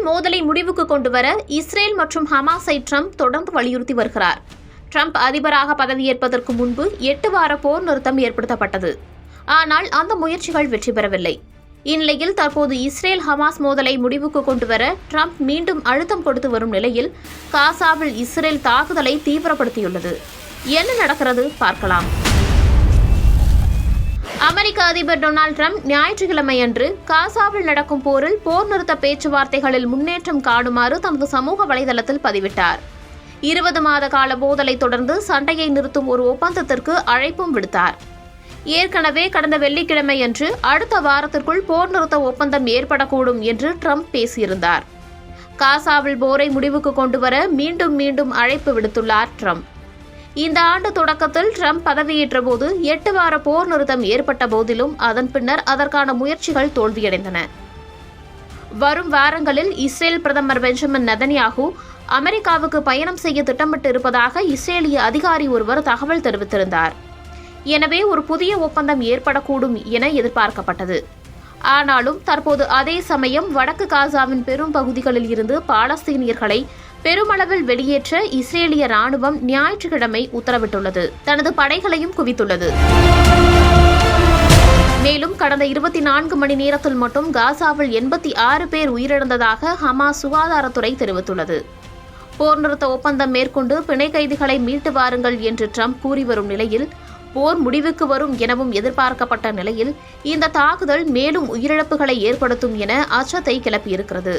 மோதலை முடிவுக்கு கொண்டுவர இஸ்ரேல் மற்றும் ஹமாஸை ட்ரம்ப் தொடர்ந்து வலியுறுத்தி வருகிறார். ட்ரம்ப் அதிபராக பதவியேற்பதற்கு முன்பு 8 வார போர் நிறுத்தம் ஏற்படுத்தப்பட்டது. ஆனால் அந்த முயற்சிகள் வெற்றி பெறவில்லை. இந்நிலையில் தற்போது இஸ்ரேல் ஹமாஸ் மோதலை முடிவுக்கு கொண்டுவர ட்ரம்ப் மீண்டும் அழுத்தம் கொடுத்து வரும் நிலையில் காசாவில் இஸ்ரேல் தாக்குதலை தீவிரப்படுத்தியுள்ளது. என்ன நடக்கிறது பார்க்கலாம். அமெரிக்க அதிபர் டொனால்டு ட்ரம்ப் ஞாயிற்றுக்கிழமையன்று காசாவில் நடக்கும் போரில் போர் நிறுத்த பேச்சுவார்த்தைகளில் முன்னேற்றம் காணுமாறு தமது சமூக வலைதளத்தில் பதிவிட்டார். 20 மாத கால மோதலை தொடர்ந்து சண்டையை நிறுத்தும் ஒரு ஒப்பந்தத்திற்கு அழைப்பும் விடுத்தார். ஏற்கனவே கடந்த வெள்ளிக்கிழமையன்று அடுத்த வாரத்திற்குள் போர் நிறுத்த ஒப்பந்தம் ஏற்படக்கூடும் என்று ட்ரம்ப் பேசியிருந்தார். காசாவில் போரை முடிவுக்கு கொண்டுவர மீண்டும் மீண்டும் அழைப்பு விடுத்துள்ளார் ட்ரம்ப். இந்த ஆண்டு தொடக்கத்தில் ட்ரம்ப் பதவியேற்றபோது 8 வார போர் நிறுத்தம் ஏற்பட்ட போதிலும் அதன் பின்னர் அதற்கான முயற்சிகள் தோல்வியடைந்தன. வரும் வாரங்களில் இஸ்ரேல் பிரதமர் பெஞ்சமின் நெதன்யாகு அமெரிக்காவுக்கு பயணம் செய்ய திட்டமிட்டு இருப்பதாக இஸ்ரேலிய அதிகாரி ஒருவர் தகவல் தெரிவித்திருந்தார். எனவே ஒரு புதிய ஒப்பந்தம் ஏற்படக்கூடும் என எதிர்பார்க்கப்பட்டது. ஆனாலும் தற்போது அதே சமயம் வடக்கு காசாவின் பெரும் பகுதிகளில் இருந்து பாலஸ்தீனியர்களை பெருமளவில் வெளியேற்ற இஸ்ரேலிய ராணுவம் ஞாயிற்றுக்கிழமை உத்தரவிட்டுள்ளது. தனது படைகளையும் குவித்துள்ளது. மேலும் கடந்த 24 மணி நேரத்தில் மட்டும் காசாவில் 86 பேர் உயிரிழந்ததாக ஹமாஸ் சுகாதாரத்துறை தெரிவித்துள்ளது. போர் நிறுத்த ஒப்பந்தம் மேற்கொண்டு பிணை கைதிகளை மீட்டு வாருங்கள் என்று ட்ரம்ப் கூறி வரும் நிலையில் போர் முடிவுக்கு வரும் எனவும் எதிர்பார்க்கப்பட்ட நிலையில் இந்த தாக்குதல் மேலும் உயிரிழப்புகளை ஏற்படுத்தும் என அச்சத்தை கிளப்பியிருக்கிறது.